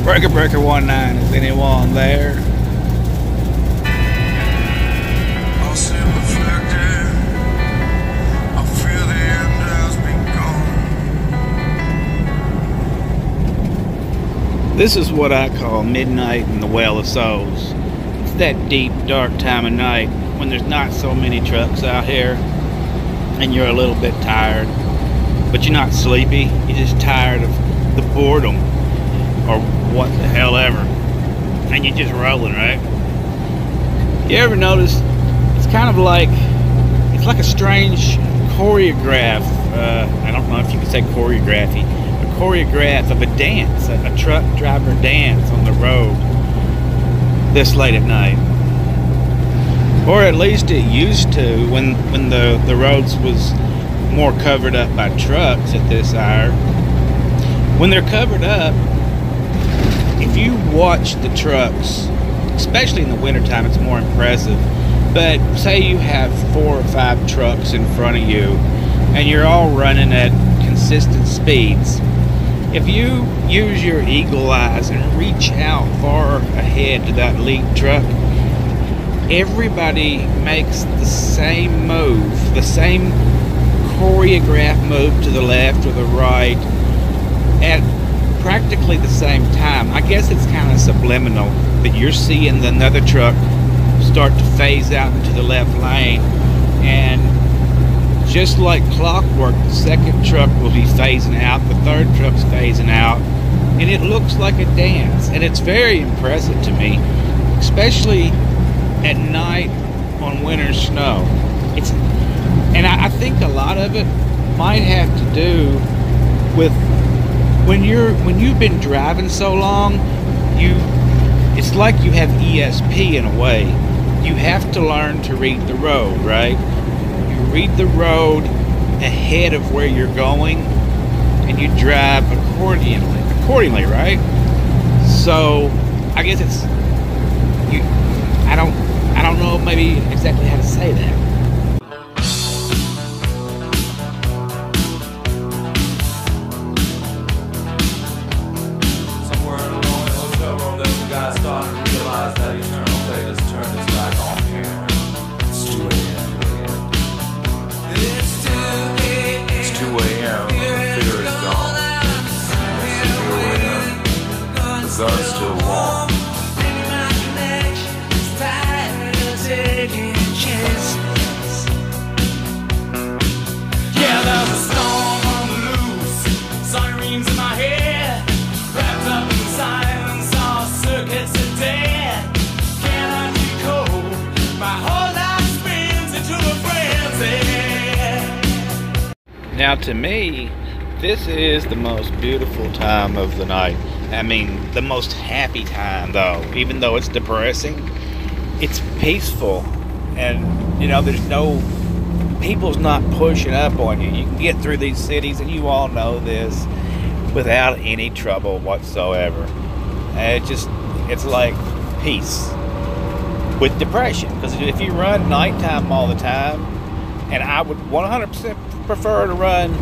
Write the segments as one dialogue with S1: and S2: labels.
S1: Breaker 19, is anyone there?
S2: I'll see reflected. I feel the end has begun.
S1: This is what I call midnight in the Well of Souls. It's that deep, dark time of night when there's not so many trucks out here and you're a little bit tired, but you're not sleepy. You're just tired of the boredom or what the hell ever, and you're just rolling, right? You ever notice it's kind of like a strange choreograph, I don't know if you could say choreography, a choreograph of a dance, a truck driver dance on the road this late at night. Or at least it used to when the roads was more covered up by trucks at this hour. When they're covered up, if you watch the trucks, especially in the wintertime, it's more impressive. But say you have 4 or 5 trucks in front of you and you're all running at consistent speeds. If you use your eagle eyes and reach out far ahead to that lead truck, everybody makes the same move, the same choreographed move to the left or the right at practically the same time. I guess it's kind of subliminal that you're seeing another truck start to phase out into the left lane, and just like clockwork, the second truck will be phasing out, the third truck's phasing out, and it looks like a dance, and it's very impressive to me, especially at night on winter snow. And I think a lot of it might have to do with when you've been driving so long, it's like you have ESP in a way. You have to learn to read the road, right? You read the road ahead of where you're going, and you drive accordingly, right? So I guess it's you. I don't know maybe exactly how to say that.
S3: Starting to realize that eternal fate has turned its back on here. It's 2 a.m. It's 2 a.m. The fear is gone. It's 2 a.m. The sun's still warm. Yeah, there's a storm on the loose. Sirens in my head, wrapped up in silence. Circuits are dead. Cannot be cold. My whole life spins into a frenzy.
S1: Now to me, this is the most beautiful time of the night. I mean, the most happy time though. Even though it's depressing, it's peaceful. And you know, people's not pushing up on you. You can get through these cities, and you all know this, without any trouble whatsoever. And it's like peace with depression, because if you run nighttime all the time, and I would 100% prefer to run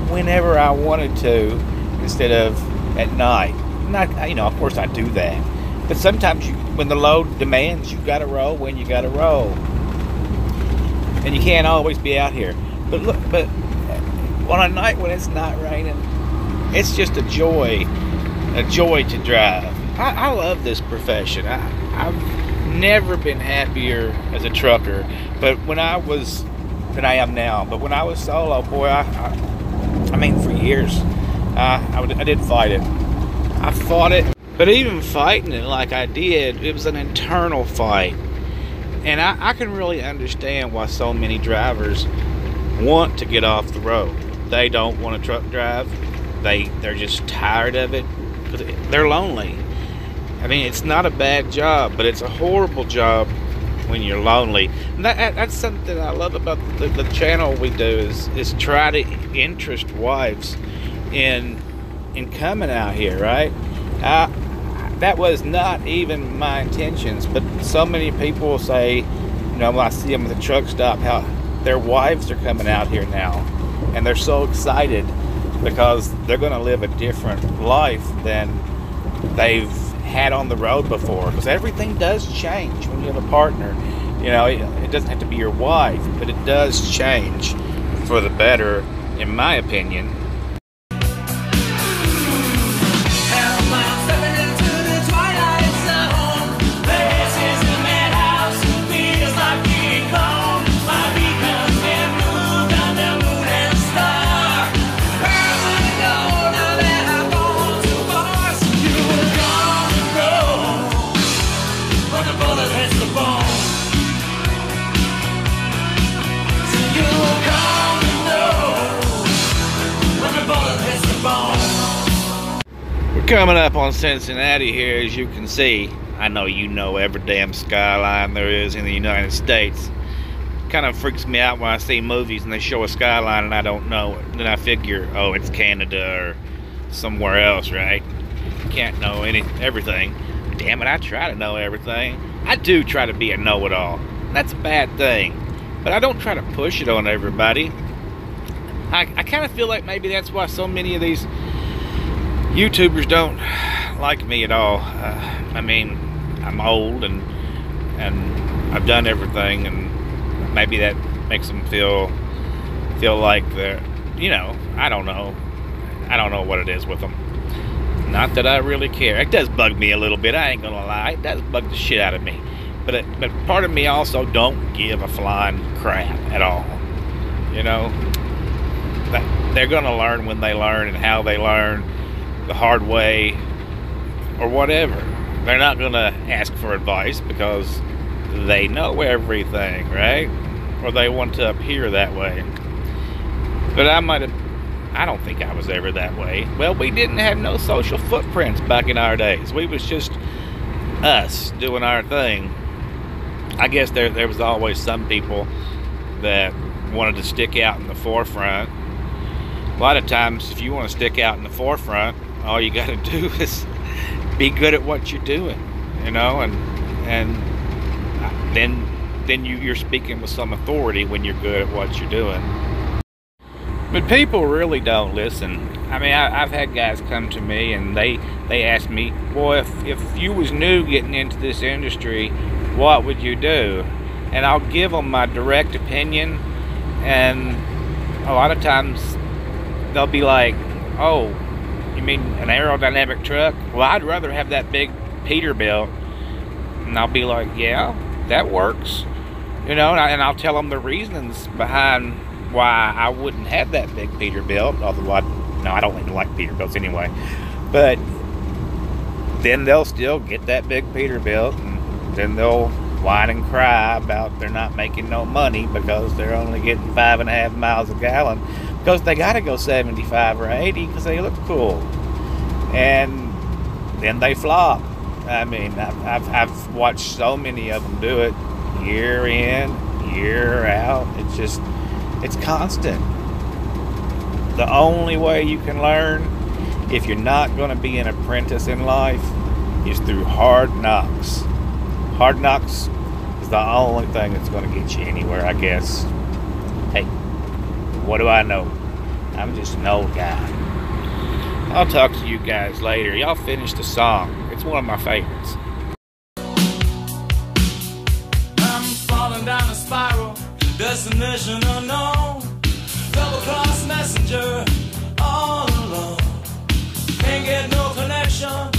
S1: whenever I wanted to instead of at night. Not, you know, of course I do that, but sometimes when the load demands, you gotta roll when you gotta roll, and you can't always be out here. But on a night when it's not raining, it's just a joy to drive. I love this profession. I've never been happier as a trucker, than I am now. But when I was solo, boy, I mean, for years, I did fight it. I fought it, but even fighting it like I did, it was an internal fight. And I can really understand why so many drivers want to get off the road. They don't want to truck drive. They're just tired of it because they're lonely. I mean, it's not a bad job, but it's a horrible job when you're lonely. And that's something that I love about the channel we do is try to interest wives in coming out here, right? That was not even my intentions, but so many people say, you know, when I see them at the truck stop, how their wives are coming out here now, and they're so excited because they're going to live a different life than they've had on the road before, because everything does change when you have a partner. You know, it doesn't have to be your wife, but it does change for the better, in my opinion. Coming up on Cincinnati here, as you can see. I know you know every damn skyline there is in the United States. Kind of freaks me out when I see movies and they show a skyline and I don't know it. Then I figure, oh, it's Canada or somewhere else, right? Can't know everything. Damn it, I try to know everything. I do try to be a know-it-all. That's a bad thing. But I don't try to push it on everybody. I kind of feel like maybe that's why so many of these YouTubers don't like me at all. I mean, I'm old and I've done everything, and maybe that makes them feel like they're, you know, I don't know what it is with them. Not that I really care. It does bug me a little bit, I ain't gonna lie. It does bug the shit out of me. But part of me also don't give a flying crap at all. You know, they're gonna learn when they learn and how they learn, the hard way or whatever. They're not gonna ask for advice because they know everything, right? Or they want to appear that way. But I don't think I was ever that way. Well, we didn't have no social footprints back in our days. We was just us doing our thing. I guess there was always some people that wanted to stick out in the forefront. A lot of times, if you want to stick out in the forefront, all you got to do is be good at what you're doing, you know, and then you're speaking with some authority when you're good at what you're doing. But people really don't listen. I mean, I've had guys come to me and they ask me, well, if you was new getting into this industry, what would you do? And I'll give them my direct opinion, and a lot of times they'll be like, oh, you mean an aerodynamic truck? Well, I'd rather have that big Peterbilt. And I'll be like, yeah, that works. You know, and I'll tell them the reasons behind why I wouldn't have that big Peterbilt. Although I don't even like Peterbilts anyway. But then they'll still get that big Peterbilt, and then they'll whine and cry about they're not making no money because they're only getting 5.5 miles a gallon. Because they got to go 75 or 80 because they look cool, and then they flop. I mean, I've watched so many of them do it, year in, year out. It's constant. The only way you can learn, if you're not going to be an apprentice in life, is through hard knocks. Hard knocks is the only thing that's going to get you anywhere, I guess. Hey, what do I know? I'm just an old guy. I'll talk to you guys later. Y'all finish the song. It's one of my favorites.
S3: I'm falling down a spiral, destination unknown. Double-cross messenger, all alone. Can't get no connection.